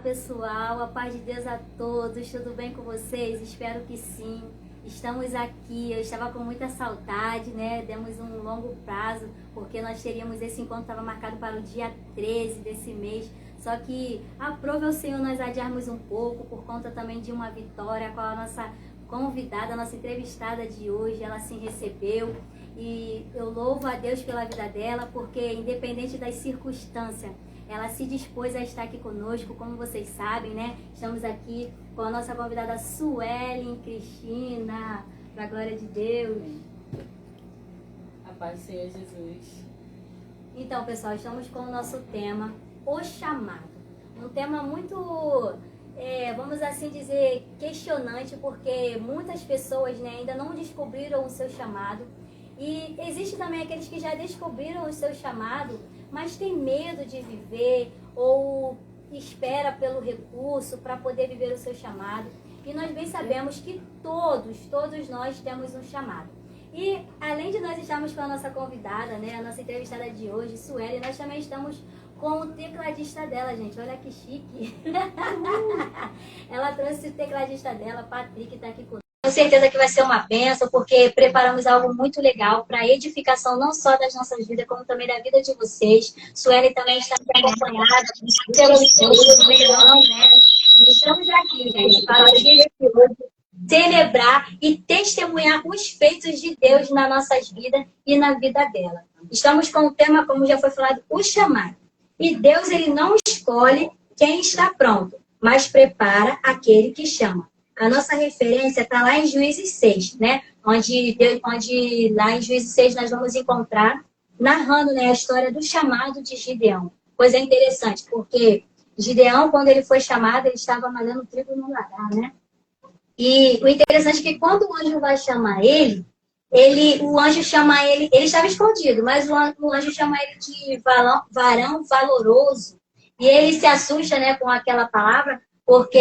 pessoal, a paz de Deus a todos, tudo bem com vocês? Espero que sim. Estamos aqui, eu estava com muita saudade, né? Demos um longo prazo, porque nós teríamos esse encontro, estava marcado para o dia 13 desse mês. Só que aprove ao Senhor nós adiarmos um pouco, por conta também de uma vitória, com a nossa convidada, a nossa entrevistada de hoje, ela se recebeu. E eu louvo a Deus pela vida dela, porque independente das circunstâncias, ela se dispôs a estar aqui conosco, como vocês sabem, né? Estamos aqui com a nossa convidada Suelen Cristina, para a glória de Deus. A paz do Senhor Jesus. Então, pessoal, estamos com o nosso tema, o chamado. Um tema muito, vamos assim dizer, questionante, porque muitas pessoas, né, ainda não descobriram o seu chamado. E existe também aqueles que já descobriram o seu chamado, mas tem medo de viver ou espera pelo recurso para poder viver o seu chamado. E nós bem sabemos que todos nós temos um chamado. E além de nós estarmos com a nossa convidada, né, a nossa entrevistada de hoje, Suelen, nós também estamos com o tecladista dela, gente. Olha que chique. Ela trouxe o tecladista dela, Patrick, está aqui conosco. Tenho certeza que vai ser uma bênção, porque preparamos algo muito legal para a edificação não só das nossas vidas, como também da vida de vocês. Suelen também está acompanhada pelo esposo do Leão, né? E estamos aqui, gente, para o dia de hoje celebrar e testemunhar os feitos de Deus nas nossas vidas e na vida dela. Estamos com o tema, como já foi falado, o chamado. E Deus, ele não escolhe quem está pronto, mas prepara aquele que chama. A nossa referência está lá em Juízes 6, né? Onde lá em Juízes 6 nós vamos encontrar, narrando, né, a história do chamado de Gideão. Coisa interessante, porque Gideão, quando ele foi chamado, ele estava malhando trigo no lagar, né? E o interessante é que quando o anjo vai chamar o anjo chama ele estava escondido, mas o anjo chama ele de varão valoroso. E ele se assusta, né, com aquela palavra, porque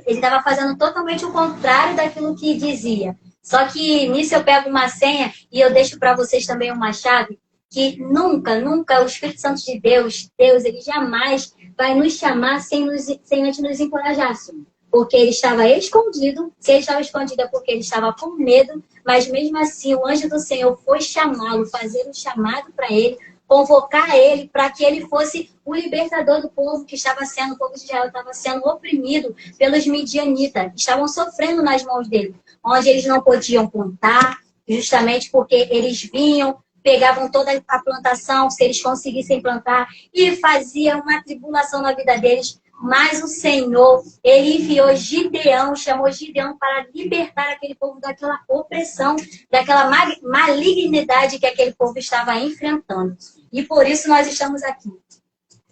ele estava fazendo totalmente o contrário daquilo que dizia. Só que nisso eu pego uma senha e eu deixo para vocês também uma chave, que nunca o Espírito Santo de Deus, ele jamais vai nos chamar sem antes nos encorajar, assim. Porque ele estava escondido. Se ele estava escondido é porque ele estava com medo, mas mesmo assim o anjo do Senhor foi chamá-lo, fazer um chamado para ele, convocar ele para que ele fosse o libertador do povo que estava sendo, o povo de Israel estava sendo oprimido pelos midianitas, estavam sofrendo nas mãos dele, onde eles não podiam plantar, justamente porque eles vinham, pegavam toda a plantação, se eles conseguissem plantar, e fazia uma tribulação na vida deles. Mas o Senhor, ele enviou Gideão, chamou Gideão para libertar aquele povo daquela opressão, daquela malignidade que aquele povo estava enfrentando. E por isso nós estamos aqui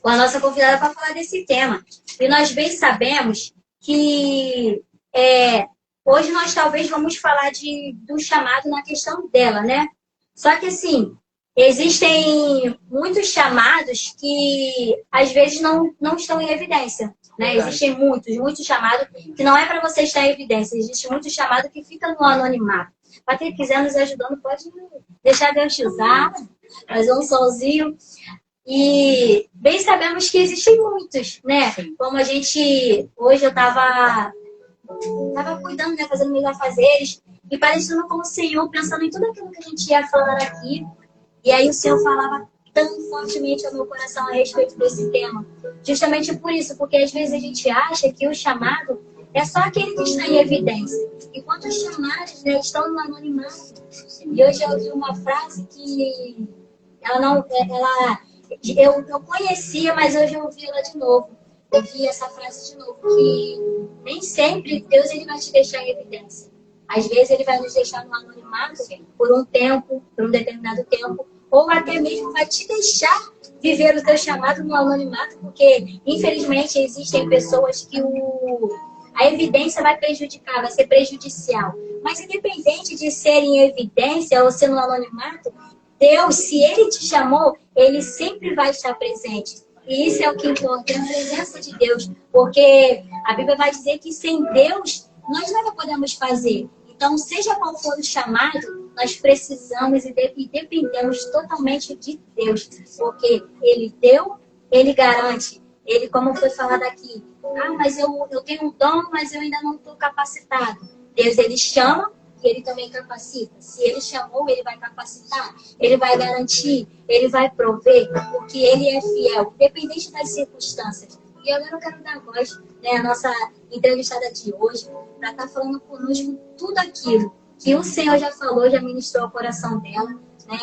com a nossa convidada para falar desse tema. E nós bem sabemos que hoje nós talvez vamos falar do chamado na questão dela, né? Só que assim, existem muitos chamados que às vezes não estão em evidência, né? Existem muitos chamados que não é para você estar em evidência. Existe muito chamado que fica no anonimato. Para quem quiser nos ajudando, pode deixar Deus te usar, fazer um solzinho. E bem sabemos que existem muitos, né? Como a gente... Hoje eu estava cuidando, né? Fazendo meus afazeres e parecendo com o Senhor, pensando em tudo aquilo que a gente ia falar aqui. E aí o Senhor falava tão fortemente ao meu coração a respeito desse tema. Justamente por isso, porque às vezes a gente acha que o chamado é só aquele que está em evidência. Enquanto os chamados, né, estão no anonimato. E hoje eu ouvi uma frase que eu conhecia, mas hoje eu ouvi ela de novo. Eu vi essa frase de novo, que nem sempre Deus ele vai te deixar em evidência. Às vezes ele vai nos deixar no anonimato por um tempo, por um determinado tempo, ou até mesmo vai te deixar viver o teu chamado no anonimato, porque infelizmente existem pessoas que a evidência vai prejudicar, vai ser prejudicial. Mas independente de ser em evidência ou ser no anonimato, Deus, se Ele te chamou, Ele sempre vai estar presente. E isso é o que importa, é a presença de Deus. Porque a Bíblia vai dizer que sem Deus, nós nada podemos fazer. Então, seja qual for o chamado, nós precisamos e dependemos totalmente de Deus. Porque Ele deu, Ele garante. Ele, como foi falado aqui, Ah, mas eu tenho um dom, mas eu ainda não estou capacitado. Deus, ele chama e ele também capacita. Se ele chamou, ele vai capacitar, ele vai garantir, ele vai prover, porque ele é fiel, independente das circunstâncias. E agora eu quero dar voz, né, a nossa entrevistada de hoje, para estar falando conosco tudo aquilo que o Senhor já falou, já ministrou ao coração dela, né?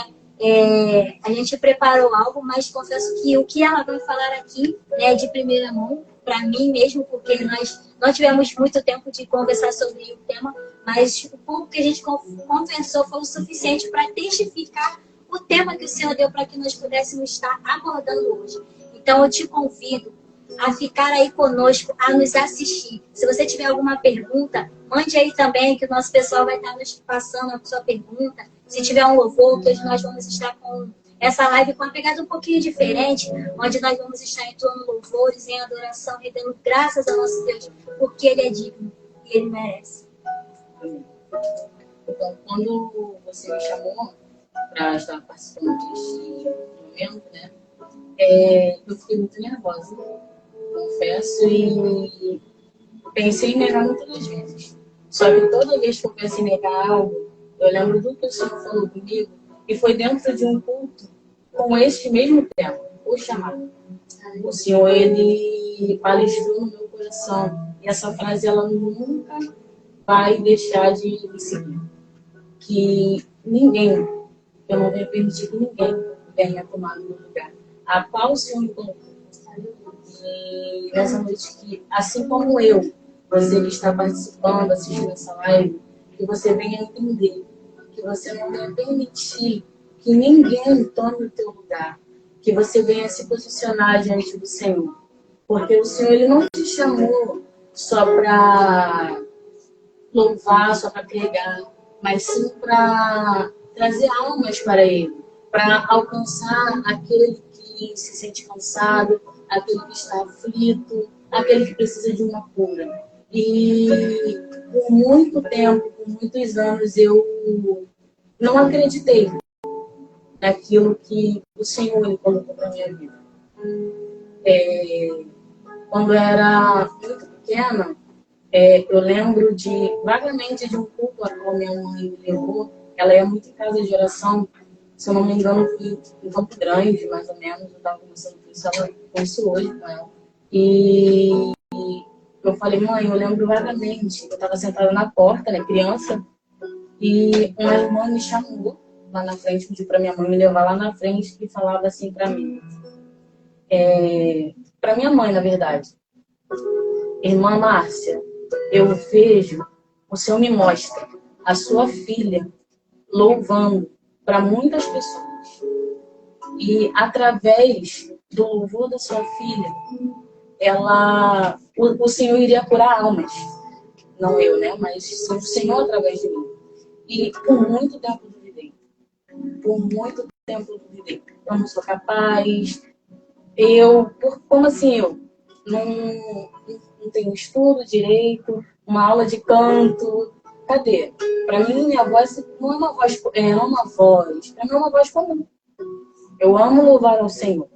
A gente preparou algo, mas confesso que o que ela vai falar aqui, né, de primeira mão, para mim mesmo, porque nós não tivemos muito tempo de conversar sobre o tema, mas o pouco que a gente conversou foi o suficiente para testificar o tema que o Senhor deu para que nós pudéssemos estar abordando hoje. Então, eu te convido a ficar aí conosco, a nos assistir. Se você tiver alguma pergunta, mande aí também, que o nosso pessoal vai estar nos passando a sua pergunta. Se tiver um louvor, que hoje nós vamos estar com essa live com uma pegada um pouquinho diferente, onde nós vamos estar entoando louvores em adoração, rendendo graças ao nosso Deus, porque Ele é digno e Ele merece. Então, quando você me chamou para estar participando deste momento, né, eu fiquei muito nervosa, confesso, e pensei em negar muitas vezes. Só que toda vez que eu pensei em negar algo, eu lembro do que o Senhor falou comigo, e foi dentro de um culto com este mesmo tema, o chamado. O Senhor, ele palestrou no meu coração, e essa frase, ela nunca vai deixar de me seguir. Que ninguém, eu não venho permitir que ninguém venha tomar no meu lugar. A qual o Senhor me colocou. E nessa noite que, assim como eu, você que está participando, assistindo essa live, que você venha entender, que você não venha permitir que ninguém tome o teu lugar, que você venha se posicionar diante do Senhor. Porque o Senhor, ele não te chamou só para louvar, só para pregar, mas sim para trazer almas para Ele, para alcançar aquele que se sente cansado, aquele que está aflito, aquele que precisa de uma cura. E por muito tempo, por muitos anos, eu não acreditei naquilo que o Senhor ele colocou para minha vida. Quando eu era muito pequena, eu lembro vagamente de um culto a qual minha mãe me levou. Ela ia muito em casa de oração, se eu não me engano, em Campo Grande, mais ou menos. Eu estava conversando com isso hoje com ela. E eu falei, mãe, eu lembro vagamente. Eu estava sentada na porta, né, criança, e uma irmã me chamou lá na frente, pediu para minha mãe me levar lá na frente e falava assim para mim. Para minha mãe, na verdade. Irmã Márcia, eu vejo, o Senhor me mostra a sua filha louvando para muitas pessoas. E através do louvor da sua filha, o Senhor iria curar almas. Não eu, né? Mas o Senhor através de mim. E por muito tempo eu duvidei. Por muito tempo eu duvidei. Eu não sou capaz. Como assim eu? Não tenho estudo direito, uma aula de canto. Cadê? Para mim, minha voz não é uma voz, para mim é uma voz comum. Eu amo louvar ao Senhor.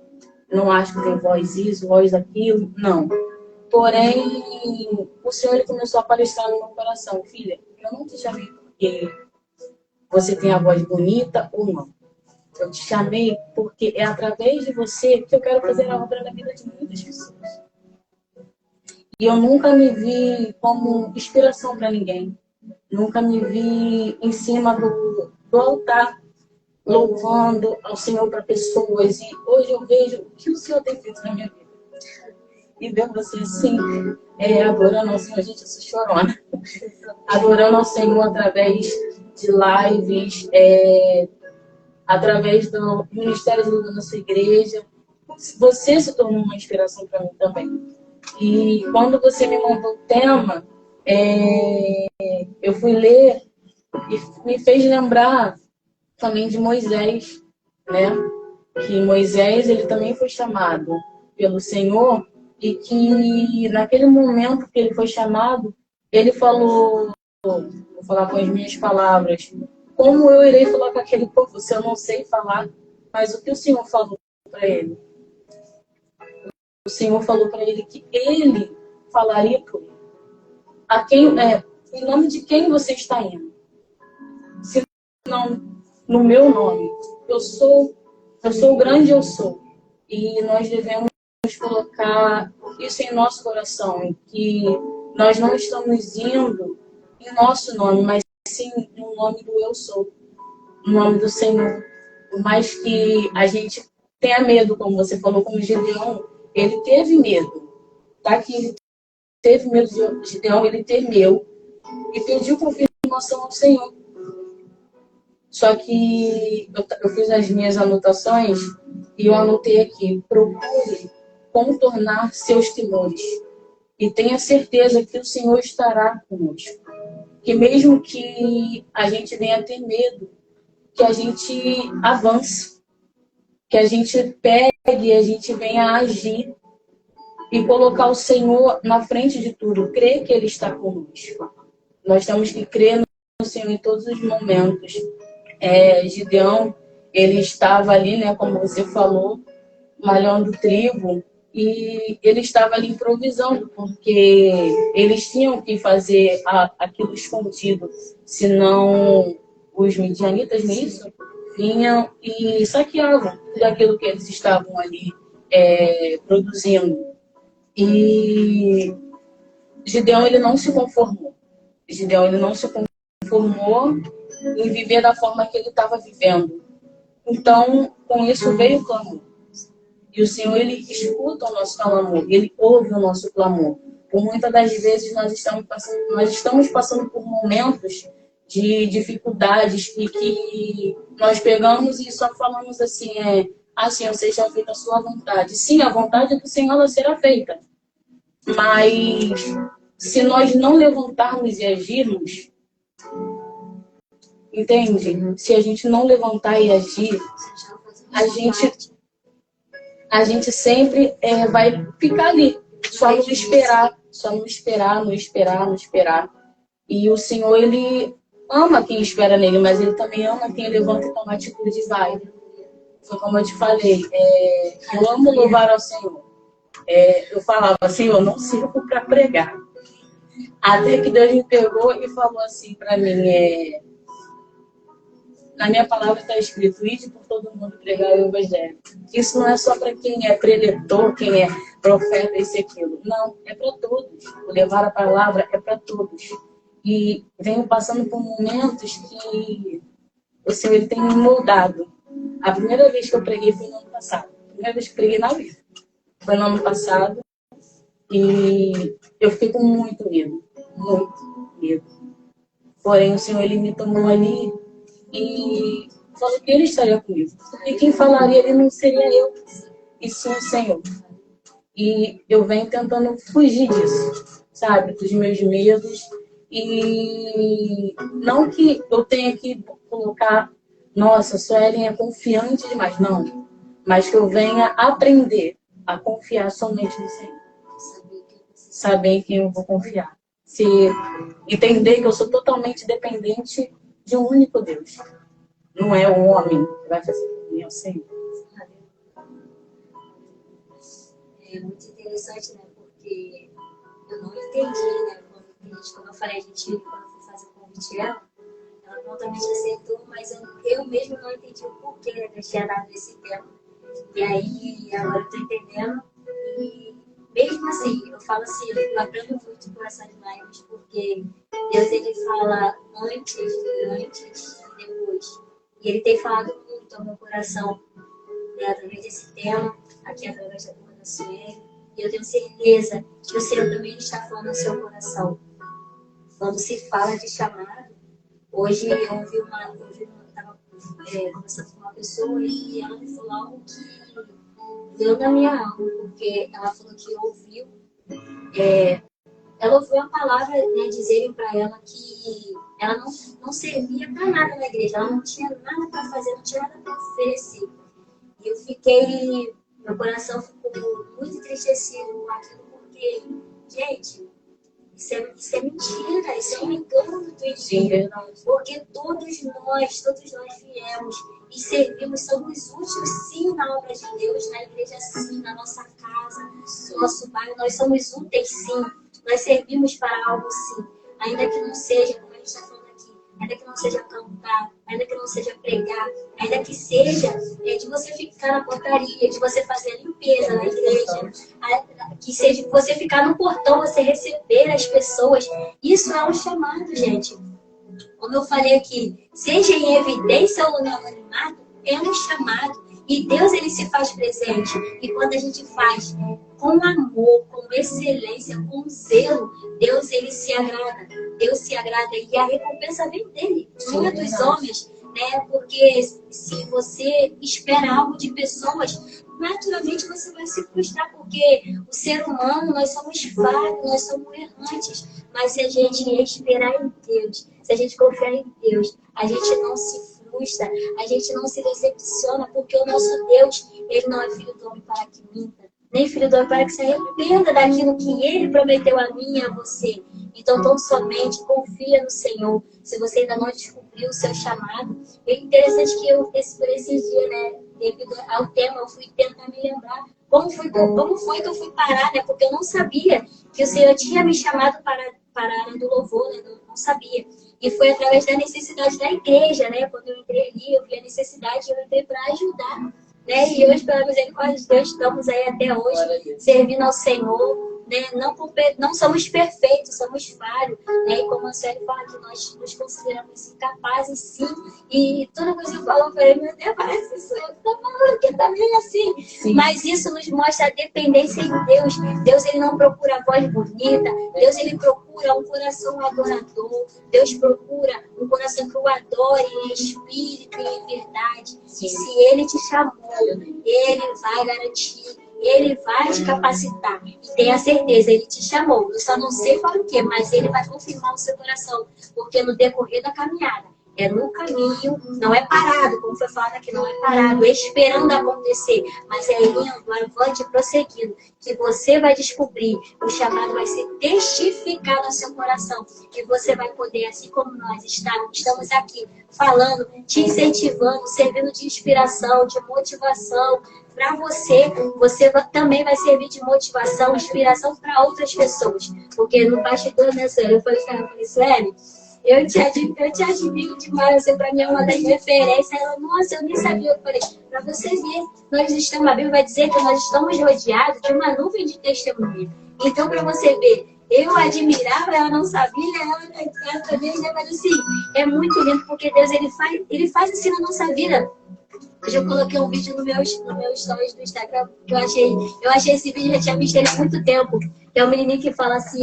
Não acho que tem voz isso, voz aquilo, não. Porém, o Senhor ele começou a palestrar no meu coração. Filha, eu não te chamei porque você tem a voz bonita ou não. Eu te chamei porque é através de você que eu quero fazer a obra na vida de muitas pessoas. E eu nunca me vi como inspiração para ninguém. Nunca me vi em cima do altar, louvando ao Senhor para pessoas. E hoje eu vejo o que o Senhor tem feito na minha vida. E ver você assim, adorando ao Senhor, gente, eu sou chorona. Adorando ao Senhor através de lives, através do ministério da nossa igreja. Você se tornou uma inspiração para mim também. E quando você me mandou o tema, eu fui ler e me fez lembrar também de Moisés, né? Que Moisés ele também foi chamado pelo Senhor e que naquele momento que ele foi chamado, ele falou, vou falar com as minhas palavras, como eu irei falar com aquele povo se eu não sei falar? Mas o que o Senhor falou para ele? O Senhor falou para ele que ele falaria por ele? A quem, em nome de quem você está indo? Se não no meu nome. Eu sou o grande eu sou. E nós devemos colocar isso em nosso coração, que nós não estamos indo em nosso nome, mas sim no nome do eu sou, no nome do Senhor. Por mais que a gente tenha medo, como você falou, como Gideão, ele teve medo. Tá? Que ele teve medo de Gideão, ele temeu e pediu confirmação ao Senhor. Só que eu fiz as minhas anotações e eu anotei aqui: procure contornar seus temores e tenha certeza que o Senhor estará conosco. Que mesmo que a gente venha ter medo, que a gente avance, que a gente pegue, a gente venha agir e colocar o Senhor na frente de tudo, crer que Ele está conosco. Nós temos que crer no Senhor em todos os momentos. Gideão, ele estava ali, né, como você falou, malhando trigo, e ele estava ali improvisando, porque eles tinham que fazer aquilo escondido, senão os midianitas nisso vinham e saqueavam tudo aquilo que eles estavam ali produzindo. E Gideão, ele não se conformou. Gideão, ele não se conformou em viver da forma que ele estava vivendo. Então, com isso veio o clamor. E o Senhor, Ele escuta o nosso clamor, Ele ouve o nosso clamor. Por muitas das vezes nós estamos passando por momentos de dificuldades e que nós pegamos e só falamos assim, Senhor, seja feita a sua vontade. Sim, a vontade do Senhor ela será feita. Mas se nós não levantarmos e agirmos, entende? Se a gente não levantar e agir, a gente sempre vai ficar ali, só no esperar, no esperar. E o Senhor, Ele ama quem espera nele, mas Ele também ama quem levanta e toma atitude e vai. Foi como eu te falei, eu amo louvar ao Senhor. Eu falava, Senhor, eu não sirvo para pregar. Até que Deus me pegou e falou assim para mim, na minha palavra está escrito: ide por todo mundo pregar o evangelho. Isso não é só para quem é preletor, quem é profeta, isso e aquilo. Não, é para todos. O levar a palavra é para todos. E venho passando por momentos que o Senhor Ele tem me moldado. A primeira vez que eu preguei foi no ano passado. A primeira vez que eu preguei na vida foi no ano passado. E eu fiquei com muito medo. Muito medo. Porém, o Senhor Ele me tomou ali e falou que Ele estaria comigo. E quem falaria ele não seria eu, e sim o Senhor. E eu venho tentando fugir disso, sabe? Dos meus medos. E não que eu tenha que colocar, nossa, a Suelen é confiante demais. Não. Mas que eu venha aprender a confiar somente no Senhor. Saber em quem eu vou confiar. Se entender que eu sou totalmente dependente de um único Deus. Não é o homem que vai fazer por mim, é o Senhor. É muito interessante, né? Porque eu não entendi, né? Como eu falei, quando eu fui fazer o convite ela prontamente aceitou, mas eu mesmo não entendi o porquê, né, que eu tinha dado esse tema. E aí, agora eu tô entendendo. E mesmo assim, eu falo assim, eu aprendo muito com essas lives, porque Deus, ele fala antes e depois. E ele tem falado muito ao meu coração, né, através desse tema, aqui através da turma da Sueli. E eu tenho certeza que o Senhor também está falando no seu coração. Quando se fala de chamado, hoje eu estava conversando com uma pessoa e ela me falou algo que veio na minha alma, porque ela falou que ouviu, ela ouviu a palavra, né, dizerem para ela que ela não servia para nada na igreja, ela não tinha nada para fazer, não tinha nada para oferecer. E eu fiquei, meu coração ficou muito entristecido com aquilo, porque, gente, isso é mentira, isso é um engano do inimigo. Porque todos nós viemos e servimos, somos úteis sim na obra de Deus, na igreja sim, na nossa casa, no nosso bairro, nós somos úteis sim. Nós servimos para algo sim, ainda que não seja, como a gente está falando aqui, ainda que não seja cantar, ainda que não seja pregar, ainda que seja de você ficar na portaria, de você fazer a limpeza na igreja, que seja de você ficar no portão, você receber as pessoas. Isso é um chamado, gente. Como eu falei aqui, seja em evidência ou no anonimato, é um chamado. E Deus, ele se faz presente. E quando a gente faz com amor, com excelência, com zelo, Deus, ele se agrada. Deus se agrada e a recompensa vem dele, não é dos homens, né? Porque se você espera algo de pessoas, naturalmente você vai se frustrar, porque o ser humano, nós somos falhos, nós somos errantes. Mas se a gente esperar em Deus, se a gente confiar em Deus, a gente não se frustra, a gente não se decepciona, porque o nosso Deus, ele não é filho do homem para que minta, nem filho do homem para que se arrependa daquilo que ele prometeu a mim e a você. Então, tão somente confia no Senhor. Se você ainda não descobriu o seu chamado, é interessante que eu, por esses dias, né, devido ao tema, eu fui tentar me lembrar como foi que eu fui parar, né? Porque eu não sabia que o Senhor tinha me chamado para a área do louvor, né? Eu não sabia. E foi através da necessidade da igreja, né? Quando eu entrei ali, eu vi a necessidade e eu entrei para ajudar, né? E hoje, pela misericórdia de Deus, estamos aí até hoje, servindo ao Senhor, né? Não somos perfeitos, somos falhos, né? E como a Sueli fala que nós nos consideramos incapazes, sim. E toda vez que eu falo, eu falei, meu Deus, parece que sou eu que tô falando, que também é assim. Sim. Mas isso nos mostra a dependência em Deus. Deus, ele não procura a voz bonita. Deus, ele procura um coração adorador. Deus procura um coração que o adore em espírito e em verdade. Sim. E se ele te chamou, ele vai garantir. Ele vai te capacitar. E tenha certeza, ele te chamou. Eu só não sei para o quê, mas ele vai confirmar o seu coração. Porque no decorrer da caminhada, é no caminho, não é parado, como foi falado aqui, não é parado, é esperando acontecer, mas é indo, avante, prosseguindo, que você vai descobrir, o chamado vai ser testificado no seu coração, que você vai poder, assim como nós estamos aqui, falando, te incentivando, servindo de inspiração, de motivação, para você também vai servir de motivação, inspiração para outras pessoas, porque no bastidor, né, Sueli, eu falei, Sueli, eu te admiro demais, você para mim é uma das referências. Ela, nossa, eu nem sabia. Eu falei, para você ver, nós estamos, a Bíblia vai dizer que nós estamos rodeados de uma nuvem de testemunho. Então, para você ver, eu admirava, ela não sabia, ela também, né? Mas assim, é muito lindo, porque Deus, ele faz assim na nossa vida. Hoje eu coloquei um vídeo no meu stories do Instagram, que eu achei esse vídeo, já tinha visto ele há muito tempo. Que é um menininho que fala assim,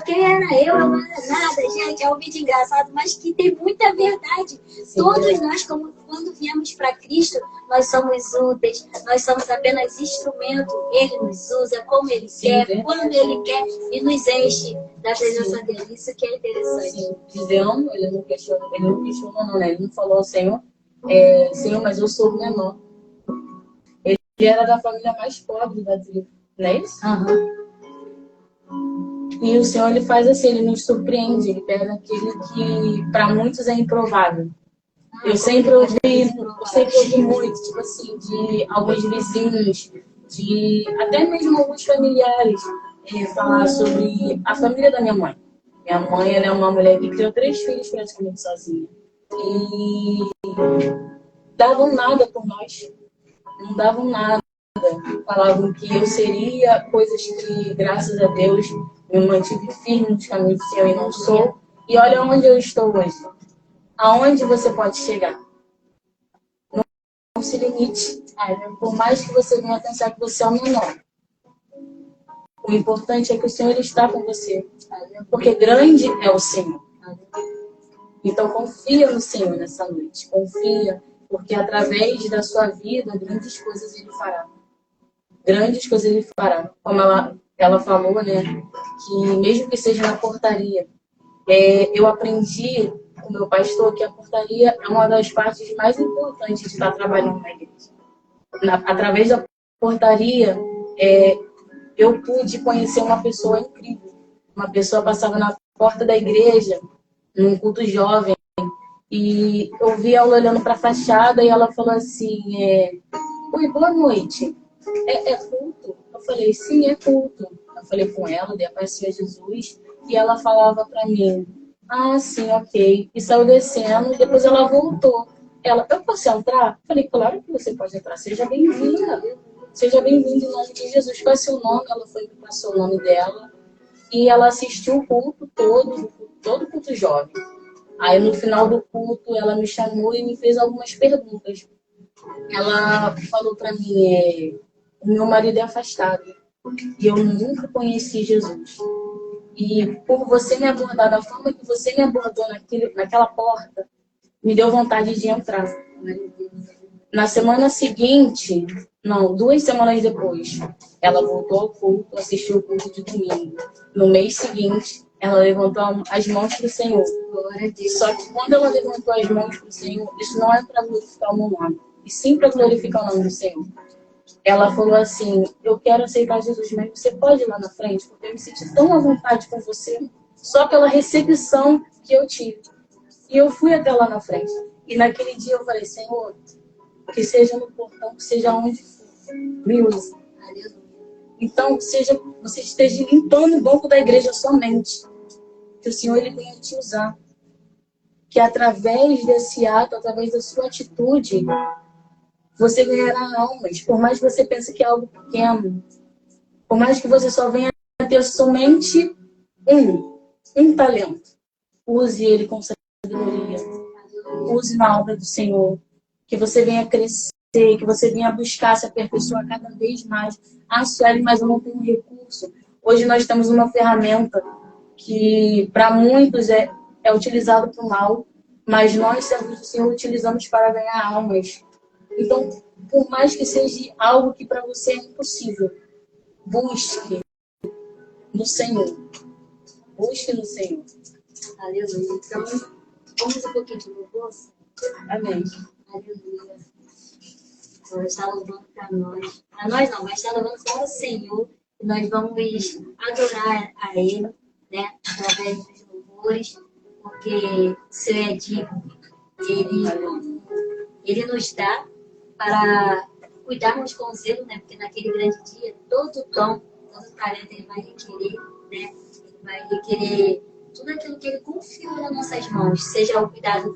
quem era eu não era nada, gente, é um vídeo engraçado, mas que tem muita verdade. Sim, todos nós, quando viemos para Cristo, nós somos úteis, nós somos apenas instrumento, Ele nos usa como Ele quer, quando Ele quer, e nos enche da presença dEle. Isso que é interessante. Sim. Gideão, ele não questionou não, né? Ele não falou ao Senhor, Senhor, mas eu sou o menor. Ele era da família mais pobre da tribo, não é isso? Uhum. E o Senhor, ele faz assim, ele nos surpreende, ele pega aquele que para muitos é improvável. Eu sempre ouvi muito, tipo assim, de alguns vizinhos, de até mesmo alguns familiares, falar sobre a família da minha mãe. Minha mãe, ela é uma mulher que criou 3 filhos praticamente sozinha. E davam nada por nós, não davam nada. Falavam que eu seria coisas que, graças a Deus, me mantive firme nos caminhos do Senhor e não sou. E olha onde eu estou hoje. Aonde você pode chegar? Não se limite. Por mais que você venha pensar que você é o menor. O importante é que o Senhor está com você. Porque grande é o Senhor. Então confia no Senhor nessa noite. Confia, porque através da sua vida, grandes coisas Ele fará. Grandes coisas Ele fará. Como ela falou, né? Que mesmo que seja na portaria. Eu aprendi com meu pastor que a portaria é uma das partes mais importantes de estar trabalhando na igreja. Através da portaria, eu pude conhecer uma pessoa incrível. Uma pessoa passava na porta da igreja, num culto jovem, e eu vi ela olhando para a fachada e ela falou assim, oi, boa noite. É culto? Eu falei, sim, é culto. Eu falei com ela, dei a paz a Jesus, e ela falava para mim, ah, sim, ok. E saiu descendo, depois ela voltou. Ela, eu posso entrar? Eu falei, claro que você pode entrar, seja bem-vinda. Seja bem-vinda em nome de Jesus. Qual é seu nome? Ela foi me passou o nome dela. E ela assistiu o culto todo o culto jovem. Aí no final do culto ela me chamou e me fez algumas perguntas. Ela falou para mim, o meu marido é afastado e eu nunca conheci Jesus. E por você me abordar da forma que você me abordou naquela porta, me deu vontade de entrar. Na semana seguinte, não, 2 semanas depois, ela voltou ao culto, assistiu o culto de domingo. No mês seguinte, ela levantou as mãos para o Senhor. Só que quando ela levantou as mãos para o Senhor, isso não é para glorificar o meu nome, e sim para glorificar o nome do Senhor. Ela falou assim, eu quero aceitar Jesus, mas você pode ir lá na frente? Porque eu me senti tão à vontade com você, só pela recepção que eu tive. E eu fui até lá na frente. E naquele dia eu falei, Senhor, que seja no portão, que seja onde for, me use. Então, você esteja limpando o banco da igreja somente. Que o Senhor ele venha te usar. Que através desse ato, através da sua atitude, você ganhará almas. Por mais que você pense que é algo pequeno, por mais que você só venha ter somente um talento, use ele com sabedoria. Use na obra do Senhor. Que você venha crescer, que você venha buscar se aperfeiçoar cada vez mais. Ah, Sueli, mas eu não tenho recurso. Hoje nós temos uma ferramenta que para muitos é utilizado para o mal, mas nós, servos do Senhor, utilizamos para ganhar almas. Então, por mais que seja algo que para você é impossível, busque no Senhor. Busque no Senhor. Aleluia. Então, vamos um pouquinho de louvor? Amém. Aleluia. Ela está louvando para nós. Para nós não, mas está louvando para o Senhor. E nós vamos adorar a Ele, né? Através dos louvores, porque o Senhor é digno. Ele nos dá para cuidarmos com zelo, né? Porque naquele grande dia, todo dom, todo talento Ele vai requerer, né? Ele vai requerer tudo aquilo que Ele confiou nas nossas mãos, seja o cuidado